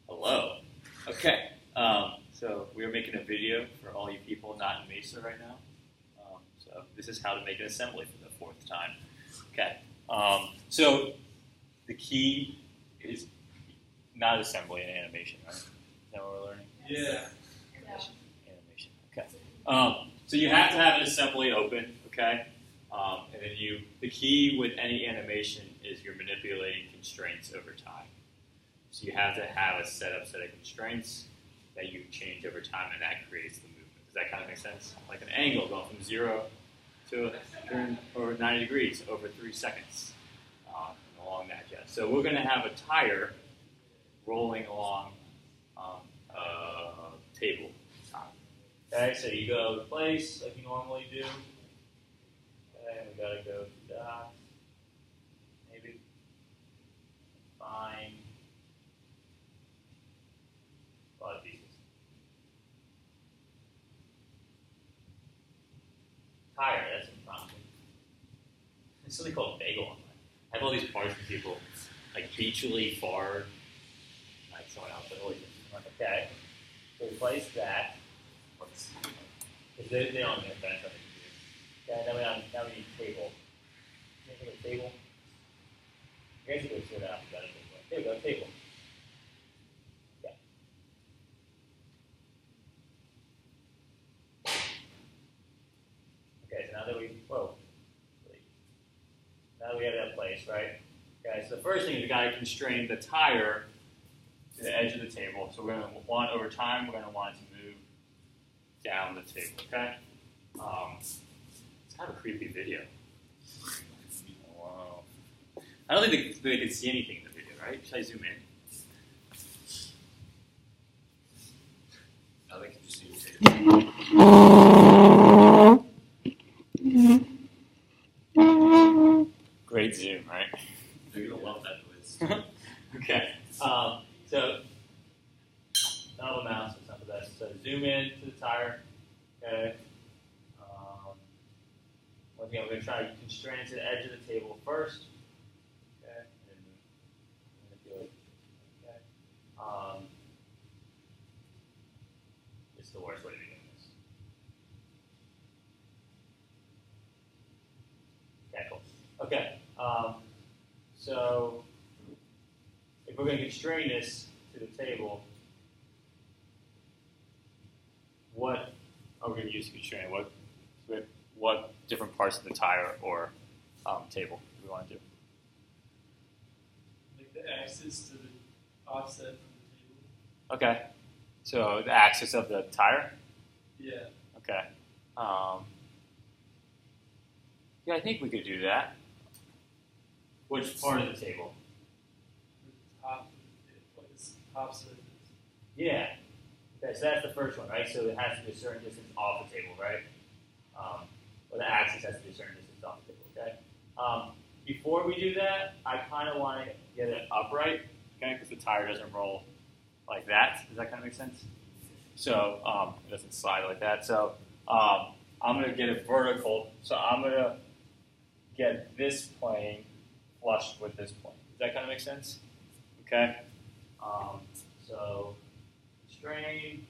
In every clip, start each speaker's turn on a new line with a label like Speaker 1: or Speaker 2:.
Speaker 1: Hello. Okay. So we are making a video for all you people not in Mesa right now. So this is how to make an assembly for the fourth time. Okay. So the key is not assembly and animation, right? Is that what we're learning?
Speaker 2: Yeah.
Speaker 1: Animation. Okay. So you have to have an assembly open. Okay. And then the key with any animation is you're manipulating constraints over time. So you have to have a set of constraints that you change over time, and that creates the movement. Does that kind of make sense? Like an angle going from 0 to over 90 degrees over 3 seconds, and along that jet. So we're going to have a tire rolling along a table top. Okay, so you go to place like you normally do. Okay, we got to go to dots. Maybe find a lot of pieces. Tire, that's impromptu. It's something called bagel online. I have all these parts for people, like beachly forward, like someone else. I'm like, okay, so replace that. Because they don't get that stuff. Okay, now we need table. Can you think of a table? You guys can go sort it out. There we go, table. Okay, so now that we have that place, right? Okay, so the first thing is we got to constrain the tire to the edge of the table. So we're going to want, over time, we're going to want it to move down the table, okay? It's kind of a creepy video. Wow. I don't think they can see anything in the video, right? Should I zoom in?
Speaker 2: I think you just need to take it.
Speaker 1: Great zoom, right?
Speaker 2: You're going to love that noise.
Speaker 1: Okay. So, not a mouse, it's not the best. So zoom in to the tire. Okay. Once again, we're going to try to constrain it to the edge of the table first. Okay. And then manipulate. Okay. It's the worst way to be doing this. Okay, cool. Okay. So if we're going to constrain this to the table, what are we going to use to constrain it? What different parts of the tire or table do we want to do?
Speaker 2: Like the axis to the offset from the table.
Speaker 1: Okay. So the axis of the tire?
Speaker 2: Yeah.
Speaker 1: Okay. Yeah, I think we could do that. Which part of the table?
Speaker 2: The top, like the top surface.
Speaker 1: Yeah. Okay, so that's the first one, right? So it has to be a certain distance off the table, right? Or the axis has to be a certain distance off the table, okay? Before we do that, I kind of want to get it upright, okay? Because the tire doesn't roll like that. Does that kind of make sense? So it doesn't slide like that. So I'm going to get it vertical. So I'm going to get this plane flush with this plane. Does that kind of make sense? Okay. So constrain,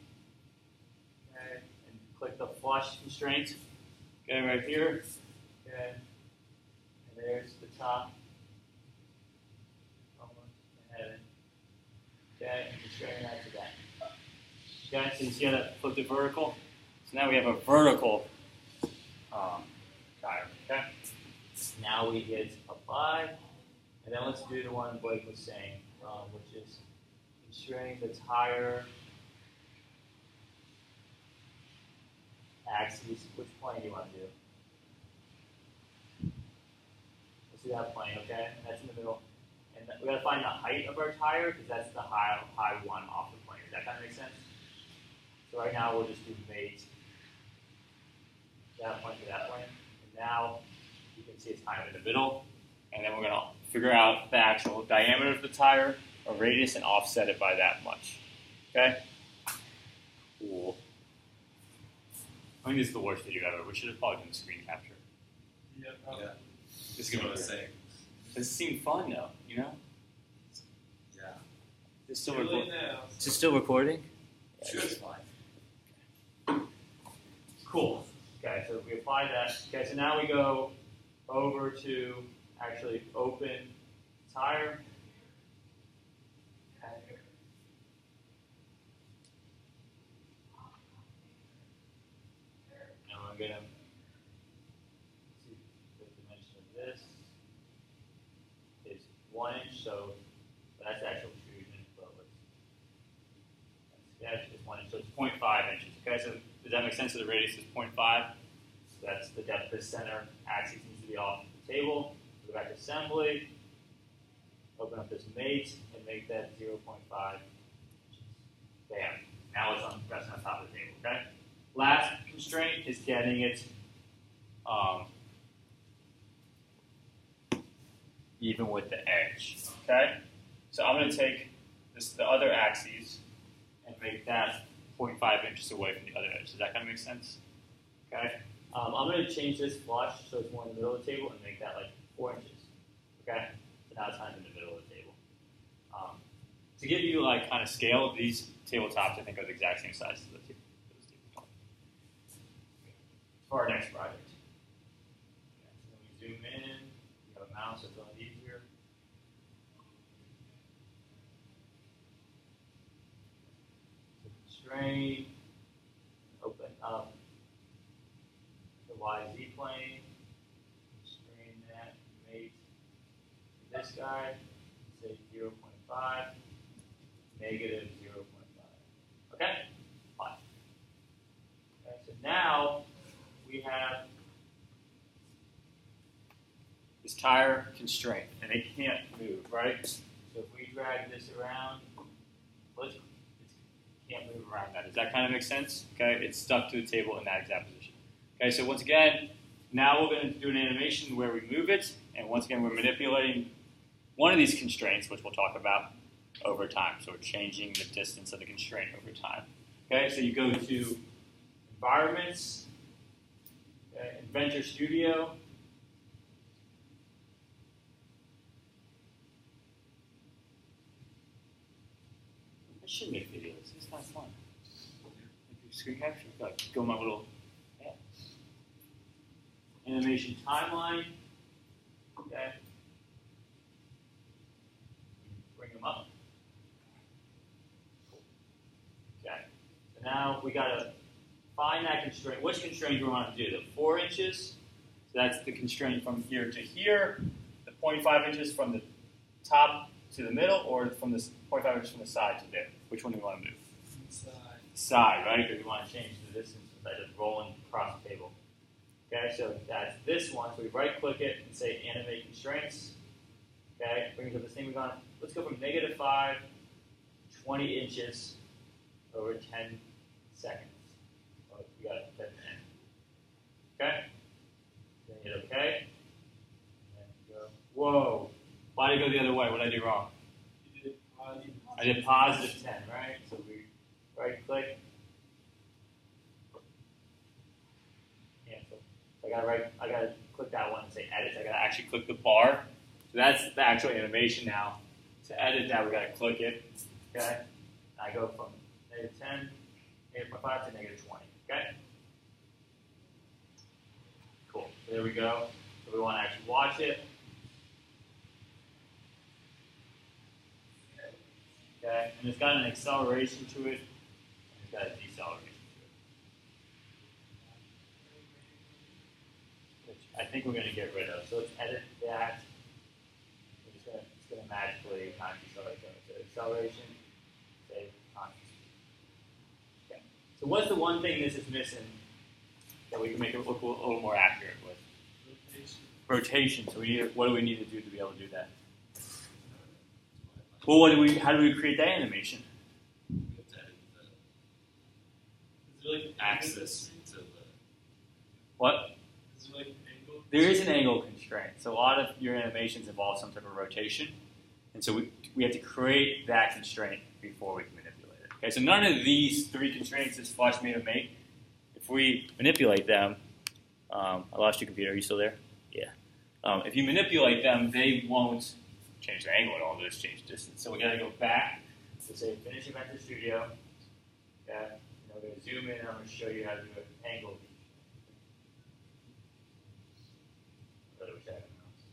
Speaker 1: okay, and click the flush constraint. Okay, right here. Okay, and there's the top. Almost ahead. Okay, and constrain that to that. Okay, so you see how that flipped it vertical? So now we have a vertical tire. Okay. Now we hit apply, and then let's do the one Blake was saying, which is constrain the tire axis. Which plane do you want to do? Let's do that plane, okay? That's in the middle. And we got to find the height of our tire because that's the high we want off the plane. Does that kind of make sense? So right now we'll just do mate that plane to that plane. And now you can see it's kind of in the middle. And then we're going to figure out the actual diameter of the tire, or radius, and offset it by that much. Okay? Cool. I think this is the worst video ever. We should have probably done screen capture.
Speaker 2: Yeah, probably. Yeah.
Speaker 1: This is what I was saying. Does it seem fun though, you know?
Speaker 2: Yeah.
Speaker 1: Is it still
Speaker 2: Really
Speaker 1: recording?
Speaker 2: now.
Speaker 1: Is it still recording?
Speaker 2: Sure.
Speaker 1: It's fine. Cool. Okay, so we apply that. Okay, so now we go over to actually open tire. Now I'm going to see the dimension of this is 1 inch, so that's actual extrusion, but let's sketch is 1 inch, so it's 0.5 inches. Okay, so does that make sense? So the radius is 0.5. So that's the depth of the center axis needs to be off the table. Go back to assembly, open up this mate, and make that 0.5 inches. Bam. Now it's resting on top of the table. Okay. Last constraint is getting it even with the edge. Okay. So I'm going to take the other axes and make that 0.5 inches away from the other edge. Does that kind of make sense? Okay. I'm going to change this flush so it's more in the middle of the table and make that like 4 inches. Okay. So now it's kind of in the middle of the table. To give you like kind of scale, these tabletops I think are the exact same size as those tabletops. For our next project. Okay, so when we zoom in, we have a mouse, so it's a little easier. So constrain, open up the YZ plane, constrain that, mate this guy, say 0.5. Negative 0.5. Okay? Fine. Okay, so now we have this tire constraint, and it can't move, right? So if we drag this around, it can't move around that. Does that kind of make sense? Okay, it's stuck to the table in that exact position. Okay, so once again, now we're going to do an animation where we move it, and once again, we're manipulating one of these constraints, which we'll talk about over time. So we're changing the distance of the constraint over time. Okay, so you go to Environments, Inventor Studio. I should make videos. It's kind of fun. Screen capture. Like, go my little animation timeline. Okay. Bring them up. Okay. So now we got to find that constraint. Which constraint do we want to do? The 4 inches. So that's the constraint from here to here. The 0.5 inches from the top to the middle, or from the 0.5 inches from the side to there. Which one do we want to move? Side, right? Because we want to change the distance instead of rolling across the table. Okay, so that's this one. So we right-click it and say Animate Constraints. Okay, brings up this thing. Let's go from -5 to 20 inches over 10 seconds. Oh, we got to put that in. Okay, then hit OK. And go. Whoa! Why did it go the other way? What did I do wrong? I did +10, right? So we right-click. I gotta click that one and say edit. I gotta actually click the bar. So that's the actual animation now. To edit that, we gotta click it. Okay. I go from -10, -0.5 to -20. Okay. Cool. So there we go. So we want to actually watch it. Okay. And it's got an acceleration to it. And it's got a deceleration. I think we're going to get rid of. So let's edit that. It's going to magically not decelerate. So acceleration, say constant speed. Okay. So what's the one thing this is missing that we can make it look a little more accurate with? Rotation. So what do we need to do to be able to do that? Well, how do we create that animation?
Speaker 2: Access to the.
Speaker 1: What?
Speaker 2: Is there like an angle?
Speaker 1: There is an angle constraint. So a lot of your animations involve some type of rotation. And so we have to create that constraint before we can manipulate it. Okay, so none of these 3 constraints is flush, mate, or mate. If we manipulate them, I lost your computer. Are you still there? Yeah. If you manipulate them, they won't change their angle at all. They'll just change distance. So we got to go back finish Inventor Studio. Okay, and we're going to zoom in and I'm going to show you how to do an angle. I really wish I had a mouse.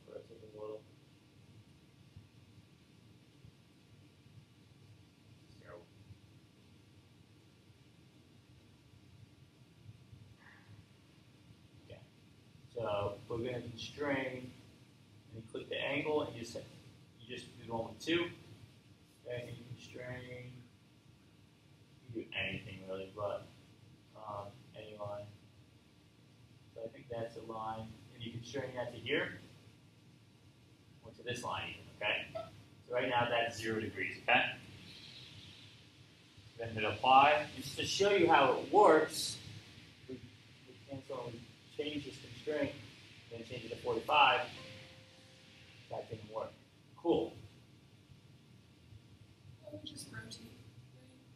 Speaker 1: Rotate a little. Zero. Okay, so we're going to constrain. And you click the angle, and you just do the one with 2. Okay, and you constrain. You can do anything really, but any line. So I think that's a line, and you constrain that to here, or to this line even. Okay. So right now that's 0 degrees. Okay. Then hit apply, and just to show you how it works, we cancel and we change this constraint, then change it to 45. That didn't work. Cool.
Speaker 3: Just rotate.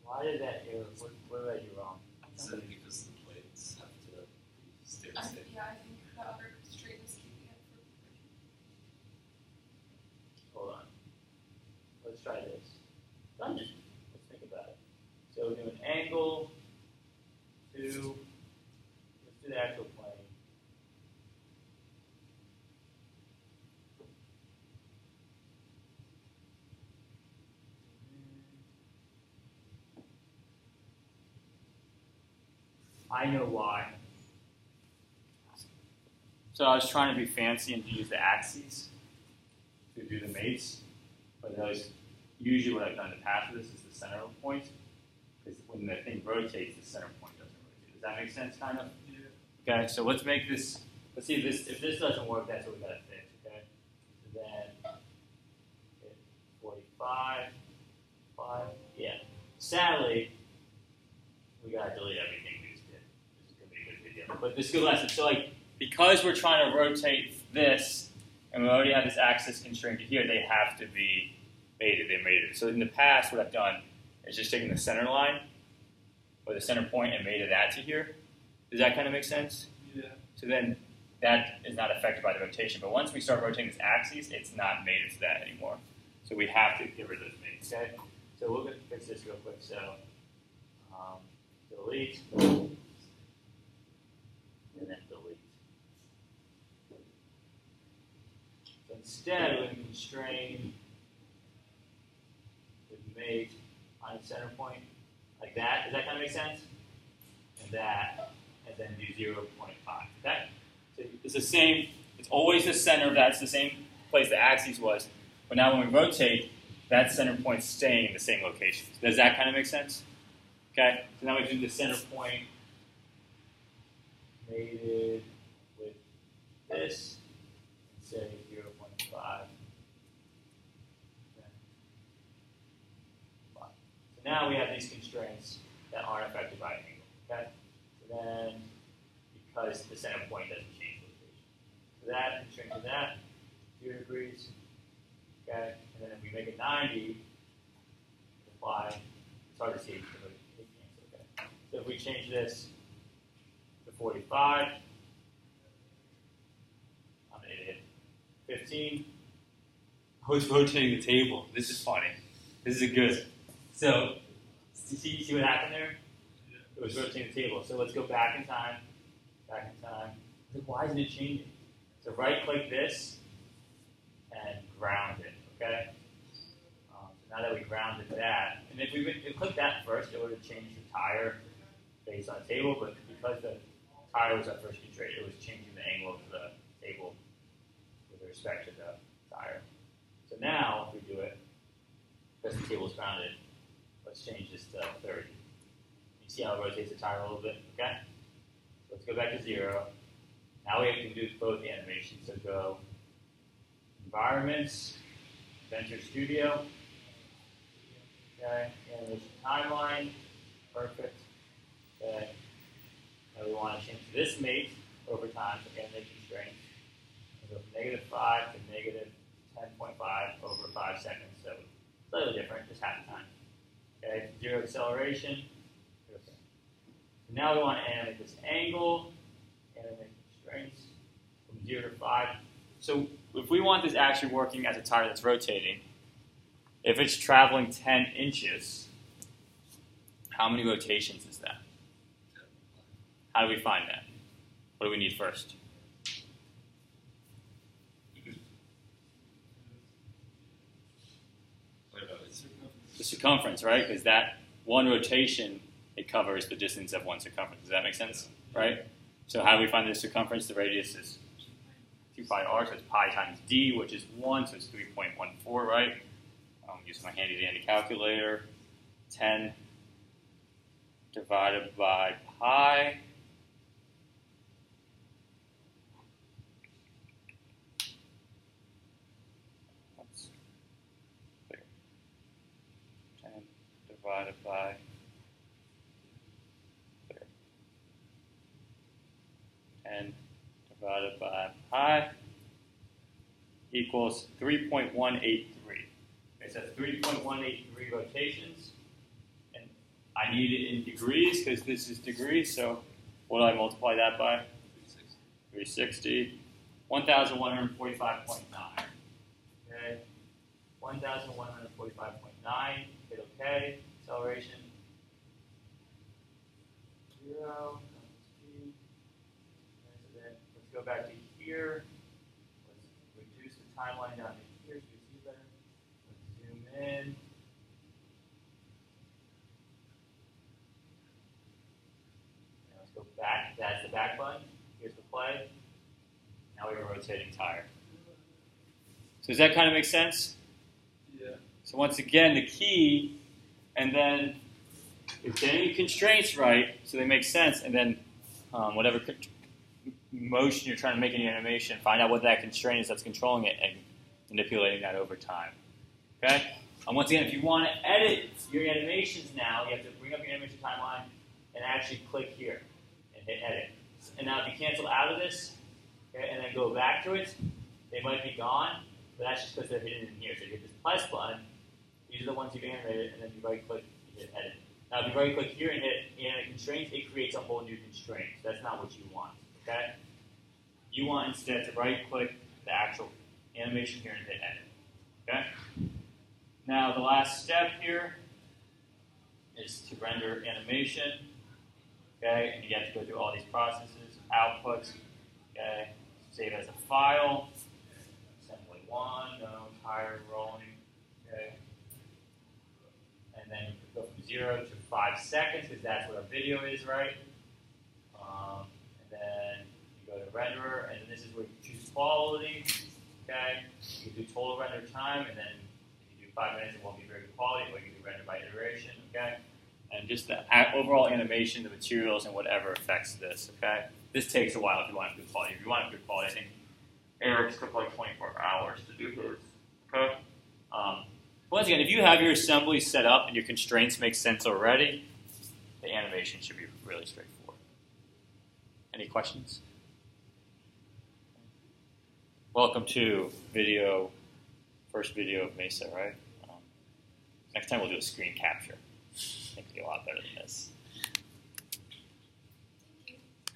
Speaker 1: Why did that error? What did I do wrong?
Speaker 2: Is that because the plates have to stay the same?
Speaker 3: Yeah, I think the other constraint is keeping it for.
Speaker 1: Hold on. Let's try this. Let's think about it. So we're doing angle to. Let's do the actual plane. I know why. So I was trying to be fancy and to use the axes to do the mates, but usually what I've done in the past with this is the center point, because when the thing rotates, the center point doesn't rotate. Does that make sense, kind of? Yeah. Okay, so let's make this. Let's see if this doesn't work. That's what we got to fix. Okay. So then hit 45. 5. Yeah. Sadly, we got to delete everything. But this is a good lesson. So, because we're trying to rotate this, and we already have this axis constraint to here, they have to be mated. They're mated. So in the past, what I've done is just taken the center line, or the center point, and mated that to here. Does that kind of make sense?
Speaker 2: Yeah.
Speaker 1: So then that is not affected by the rotation. But once we start rotating this axis, it's not mated to that anymore. So we have to get rid of those mates. Okay. So we're going to fix this real quick. So delete. And then delete. So instead, we're going to constrain the mate on the center point like that. Does that kind of make sense? And that, and then do 0.5. Okay? So it's the same. It's always the center. That's the same place the axis was. But now when we rotate, that center point's staying in the same location. Does that kind of make sense? Okay? So now we do the center point mated with this, and say 0.5. Okay. So now we have these constraints that aren't affected by an angle. Okay? So then, because the center point doesn't change location. So that constraint to that, 0 degrees. Okay? And then if we make it 90, apply. It's hard to see because it cancels. Okay? So if we change this to 45, I'm going to hit 15. I was rotating the table. This is funny. This is good. So, see what happened there? It was rotating the table. So let's go back in time. Back in time. Why isn't it changing? So right click this and ground it. Okay? So now that we grounded that, and if we clicked that first, it would have changed the tire based on the table, but because the tire was our first constraint, it was changing the angle of the table with respect to the tire. So now, if we do it, because the table is grounded, let's change this to 30. You see how it rotates the tire a little bit? Okay? So let's go back to 0. Now we have to do both the animations. So go Environments, Inventor Studio. Okay, animation timeline. Perfect. Okay. Now we want to change this mate over time, so animation constraint. We'll go from -5 to -10.5 over 5 seconds. So slightly different, just half the time. Okay, 0 acceleration. Okay. So now we want to animate this angle, animate constraints from 0 to 5. So if we want this actually working as a tire that's rotating, if it's traveling 10 inches, how many rotations is that? How do we find that? What do we need first? The circumference, right? Because that one rotation, it covers the distance of one circumference. Does that make sense? Right? So how do we find the circumference? The radius is 2 pi r, so it's pi times d, which is 1, so it's 3.14, right? I'm using my handy-dandy calculator. 10 divided by pi. That's clear. 10 divided by 10 divided by pi equals 3.183. Okay, so 3.183 rotations. And I need it in degrees because this is degrees, so what do I multiply that by? 360. 1,145.9. Okay, 1,145.9. Hit OK. Acceleration 0. Let's go back to here. Let's reduce the timeline down to here so you see better. Let's zoom in. Now let's go back. That's the back button. Here's the play. Now we have a rotating tire. So does that kind of make sense?
Speaker 2: Yeah.
Speaker 1: So once again, the key, and then if getting your constraints right, so they make sense, and then whatever motion you're trying to make in your animation, find out what that constraint is that's controlling it and manipulating that over time. Okay? And once again, if you want to edit your animations now, you have to bring up your animation timeline and actually click here and hit edit. And now if you cancel out of this, okay, and then go back to it, they might be gone, but that's just because they're hidden in here. So you hit this plus button, these are the ones you've animated, and then you right click and hit edit. Now if you right click here and hit animate constraints, it creates a whole new constraint. So that's not what you want. Okay? You want instead to right-click the actual animation here and hit edit. Okay? Now the last step here is to render animation. Okay? And you have to go through all these processes, outputs. Okay? Save as a file. Assembly 1, no, tire rolling. Okay? And then you go from 0 to 5 seconds because that's what our video is, right? And then you go to renderer, and then this is where you choose quality. Okay, you can do total render time, and then if you do 5 minutes, it won't be very good quality, but you can do render by iteration. Okay, and just the overall animation, the materials, and whatever affects this. Okay, this takes a while if you want good quality. If you want good quality, I think Eric took like 24 hours to do his. Okay. Once again, if you have your assembly set up and your constraints make sense already, the animation should be really straightforward. Any questions? Welcome to first video of Mesa, right? Next time we'll do a screen capture. I think it'll be a lot better than this.